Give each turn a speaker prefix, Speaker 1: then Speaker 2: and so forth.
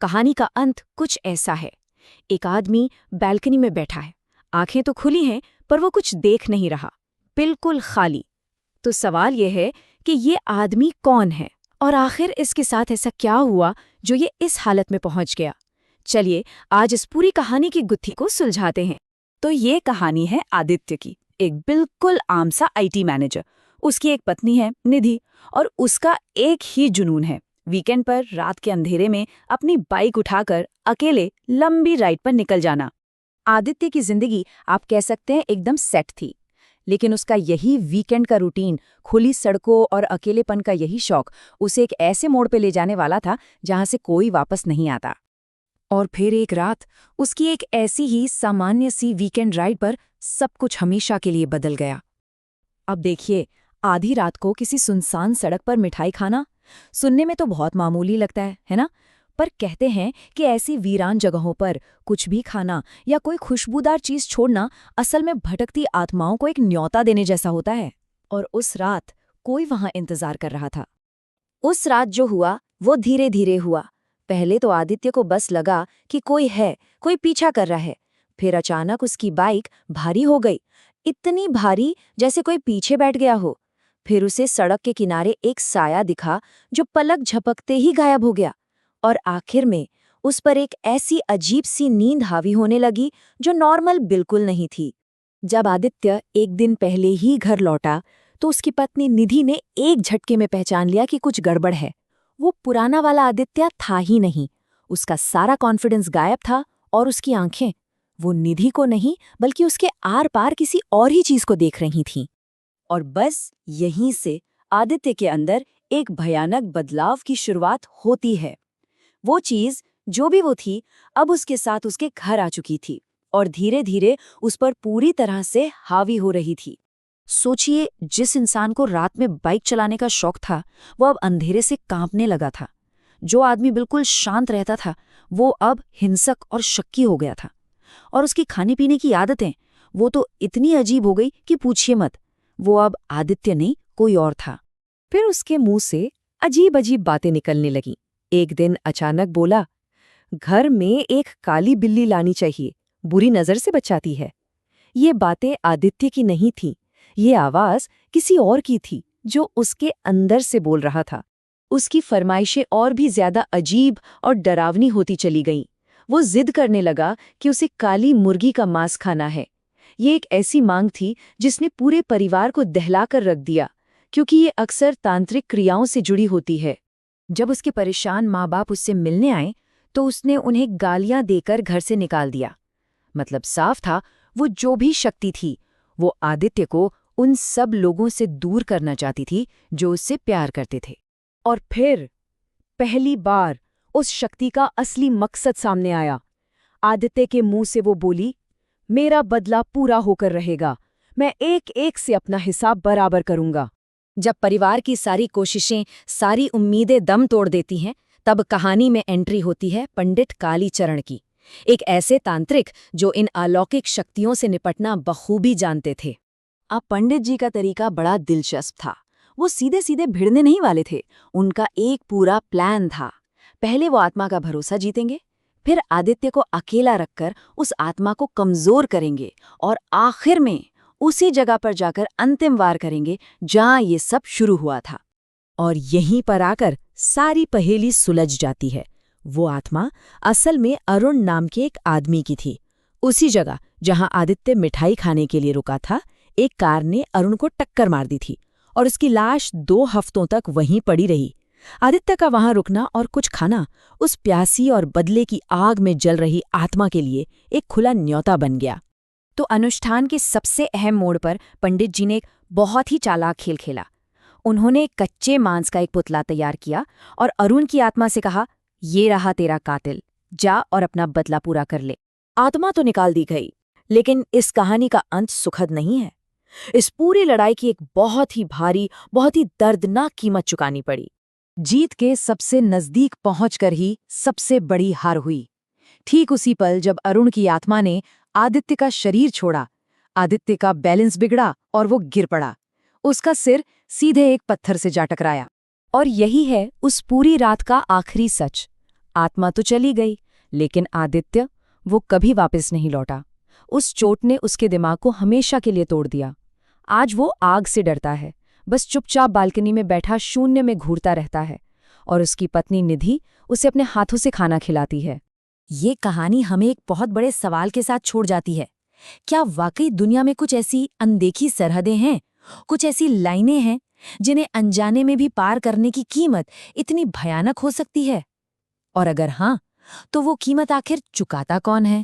Speaker 1: कहानी का अंत कुछ ऐसा है। एक आदमी बैल्कनी में बैठा है, आंखें तो खुली हैं पर वो कुछ देख नहीं रहा, बिल्कुल खाली। तो सवाल यह है कि ये आदमी कौन है और आखिर इसके साथ ऐसा क्या हुआ जो ये इस हालत में पहुंच गया। चलिए आज इस पूरी कहानी की गुत्थी को सुलझाते हैं।
Speaker 2: तो ये कहानी है आदित्य की, एक बिल्कुल आम सा आईटी मैनेजर। उसकी एक पत्नी है निधि और उसका एक ही जुनून है, वीकेंड पर रात के अंधेरे में अपनी बाइक उठाकर अकेले लंबी राइड पर निकल जाना। आदित्य की जिंदगी आप कह सकते हैं एकदम सेट थी, लेकिन उसका यही वीकेंड का रूटीन, खुली सड़कों और अकेलेपन का यही शौक उसे एक ऐसे मोड़ पे ले जाने वाला था जहां से कोई वापस नहीं आता। और फिर एक रात उसकी एक ऐसी ही सामान्य सी वीकेंड राइड पर सब कुछ हमेशा के लिए बदल गया। अब देखिए, आधी रात को किसी सुनसान सड़क पर मिठाई खाना सुनने में तो बहुत मामूली लगता है ना? पर कहते हैं कि ऐसी वीरान जगहों पर कुछ भी खाना या कोई खुशबूदार चीज छोड़ना असल में भटकती आत्माओं को एक न्योता देने जैसा होता है। और उस रात कोई वहां इंतजार कर रहा था। उस रात जो हुआ वो धीरे धीरे हुआ। पहले तो आदित्य को बस लगा कि कोई है, कोई पीछा कर रहा है। फिर अचानक उसकी बाइक भारी हो गई, इतनी भारी जैसे कोई पीछे बैठ गया हो। फिर उसे सड़क के किनारे एक साया दिखा जो पलक झपकते ही गायब हो गया। और आखिर में उस पर एक ऐसी अजीब सी नींद हावी होने लगी जो नॉर्मल बिल्कुल नहीं थी। जब आदित्य एक दिन पहले ही घर लौटा तो उसकी पत्नी निधि ने एक झटके में पहचान लिया कि कुछ गड़बड़ है। वो पुराना वाला आदित्य था ही नहीं। उसका सारा कॉन्फिडेंस गायब था और उसकी आंखें वो निधि को नहीं बल्कि उसके आर पार किसी और ही चीज को देख रही थीं। और बस यहीं से आदित्य के अंदर एक भयानक बदलाव की शुरुआत होती है। वो चीज जो भी वो थी अब उसके साथ उसके घर आ चुकी थी और धीरे धीरे उस पर पूरी तरह से हावी हो रही थी। सोचिए, जिस इंसान को रात में बाइक चलाने का शौक था वो अब अंधेरे से कांपने लगा था। जो आदमी बिल्कुल शांत रहता था वो अब हिंसक और शक्की हो गया था। और उसकी खाने पीने की आदतें वो तो इतनी अजीब हो गई कि पूछिए मत। वो अब आदित्य नहीं कोई और था।
Speaker 1: फिर उसके मुंह से अजीब अजीब बातें निकलने लगीं। एक दिन अचानक बोला, घर में एक काली बिल्ली लानी चाहिए, बुरी नजर से बचाती है। ये बातें आदित्य की नहीं थीं, ये आवाज किसी और की थी जो उसके अंदर से बोल रहा था। उसकी फरमाइशें और भी ज्यादा अजीब और डरावनी होती चली गईं। वो जिद करने लगा कि उसे काली मुर्गी का मांस खाना है। ये एक ऐसी मांग थी जिसने पूरे परिवार को दहलाकर रख दिया, क्योंकि ये अक्सर तांत्रिक क्रियाओं से जुड़ी होती है। जब उसके परेशान माँ बाप उससे मिलने आए तो उसने उन्हें गालियां देकर घर से निकाल दिया। मतलब साफ था, वो जो भी शक्ति थी वो आदित्य को उन सब लोगों से दूर करना चाहती थी जो उससे प्यार करते थे। और फिर पहली बार उस शक्ति का असली मकसद सामने आया। आदित्य के मुंह से वो बोली, मेरा बदला पूरा होकर रहेगा, मैं एक एक से अपना हिसाब बराबर करूंगा। जब परिवार की सारी कोशिशें, सारी उम्मीदें दम तोड़ देती हैं, तब कहानी में एंट्री होती है पंडित कालीचरण की, एक ऐसे तांत्रिक जो इन अलौकिक शक्तियों से निपटना बखूबी जानते थे। अब पंडित जी का तरीका बड़ा दिलचस्प था। वो सीधे सीधे भिड़ने नहीं वाले थे, उनका एक पूरा प्लान था। पहले वो आत्मा का भरोसा जीतेंगे, फिर आदित्य को अकेला रखकर उस आत्मा को कमजोर करेंगे और आखिर में उसी जगह पर जाकर अंतिम वार करेंगे जहां ये सब शुरू हुआ था। और यहीं पर आकर सारी पहेली सुलझ जाती है। वो आत्मा असल में अरुण नाम के एक आदमी की थी। उसी जगह जहां आदित्य मिठाई खाने के लिए रुका था, एक कार ने अरुण को टक्कर मार दी थी और उसकी लाश 2 हफ्तों तक वहीं पड़ी रही। आदित्य का वहां रुकना और कुछ खाना उस प्यासी और बदले की आग में जल रही आत्मा के लिए एक खुला न्योता बन गया। तो अनुष्ठान के सबसे अहम मोड़ पर पंडित जी ने एक बहुत ही चालाक खेल खेला। उन्होंने कच्चे मांस का एक पुतला तैयार किया और अरुण की आत्मा से कहा, ये रहा तेरा कातिल, जा और अपना बदला पूरा कर ले। आत्मा तो निकाल दी गई, लेकिन इस कहानी का अंत सुखद नहीं है। इस पूरी लड़ाई की एक बहुत ही भारी, बहुत ही दर्दनाक कीमत चुकानी पड़ी। जीत के सबसे नजदीक पहुंचकर ही सबसे बड़ी हार हुई। ठीक उसी पल जब अरुण की आत्मा ने आदित्य का शरीर छोड़ा, आदित्य का बैलेंस बिगड़ा और वो गिर पड़ा। उसका सिर सीधे एक पत्थर से जा टकराया। और यही है उस पूरी रात का आखिरी सच।
Speaker 2: आत्मा तो चली गई, लेकिन आदित्य, वो कभी वापस नहीं लौटा। उस चोट ने उसके दिमाग को हमेशा के लिए तोड़ दिया। आज वो आग से डरता है, बस चुपचाप बालकनी में बैठा शून्य में घूरता रहता है, और उसकी पत्नी निधि उसे अपने हाथों से खाना खिलाती है।
Speaker 3: ये कहानी हमें एक बहुत बड़े सवाल के साथ छोड़ जाती है। क्या वाकई दुनिया में कुछ ऐसी अनदेखी सरहदें हैं, कुछ ऐसी लाइनें हैं जिन्हें अनजाने में भी पार करने की कीमत इतनी भयानक हो सकती है? और अगर हाँ, तो वो कीमत आखिर चुकाता कौन है?